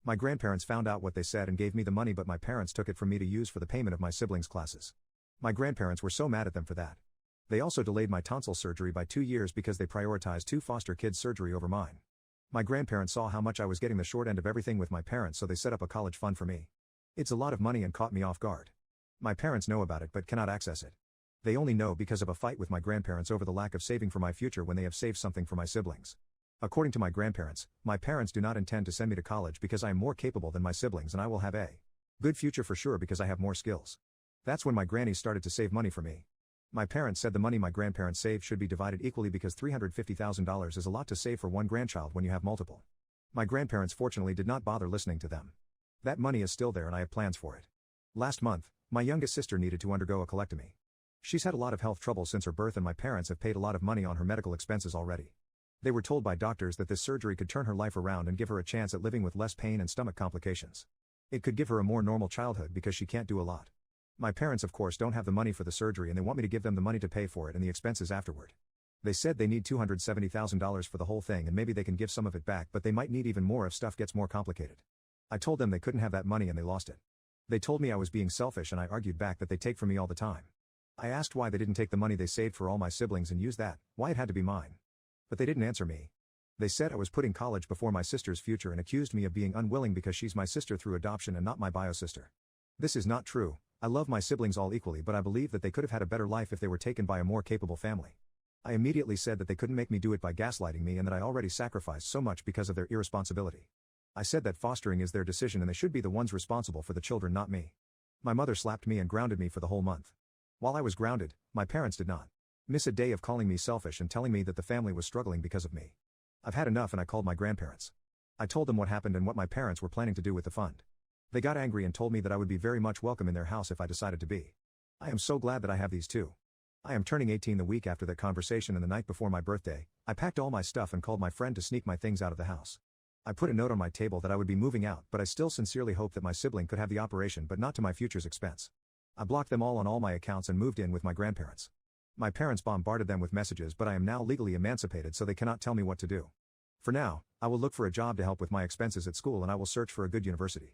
My grandparents found out what they said and gave me the money, but my parents took it from me to use for the payment of my siblings' classes. My grandparents were so mad at them for that. They also delayed my tonsil surgery by 2 years because they prioritized 2 foster kids' surgery over mine. My grandparents saw how much I was getting the short end of everything with my parents, so they set up a college fund for me. It's a lot of money and caught me off guard. My parents know about it but cannot access it. They only know because of a fight with my grandparents over the lack of saving for my future when they have saved something for my siblings. According to my grandparents, my parents do not intend to send me to college because I am more capable than my siblings and I will have a good future for sure because I have more skills. That's when my granny started to save money for me. My parents said the money my grandparents saved should be divided equally because $350,000 is a lot to save for one grandchild when you have multiple. My grandparents fortunately did not bother listening to them. That money is still there and I have plans for it. Last month, my youngest sister needed to undergo a colectomy. She's had a lot of health trouble since her birth and my parents have paid a lot of money on her medical expenses already. They were told by doctors that this surgery could turn her life around and give her a chance at living with less pain and stomach complications. It could give her a more normal childhood because she can't do a lot. My parents of course don't have the money for the surgery and they want me to give them the money to pay for it and the expenses afterward. They said they need $270,000 for the whole thing and maybe they can give some of it back, but they might need even more if stuff gets more complicated. I told them they couldn't have that money and they lost it. They told me I was being selfish and I argued back that they take from me all the time. I asked why they didn't take the money they saved for all my siblings and use that, why it had to be mine. But they didn't answer me. They said I was putting college before my sister's future and accused me of being unwilling because she's my sister through adoption and not my bio sister. This is not true. I love my siblings all equally, but I believe that they could have had a better life if they were taken by a more capable family. I immediately said that they couldn't make me do it by gaslighting me and that I already sacrificed so much because of their irresponsibility. I said that fostering is their decision and they should be the ones responsible for the children, not me. My mother slapped me and grounded me for the whole month. While I was grounded, my parents did not miss a day of calling me selfish and telling me that the family was struggling because of me. I've had enough and I called my grandparents. I told them what happened and what my parents were planning to do with the fund. They got angry and told me that I would be very much welcome in their house if I decided to be. I am so glad that I have these two. I am turning 18 the week after that conversation and the night before my birthday, I packed all my stuff and called my friend to sneak my things out of the house. I put a note on my table that I would be moving out, but I still sincerely hope that my sibling could have the operation but not to my future's expense. I blocked them all on all my accounts and moved in with my grandparents. My parents bombarded them with messages, but I am now legally emancipated so they cannot tell me what to do. For now, I will look for a job to help with my expenses at school and I will search for a good university.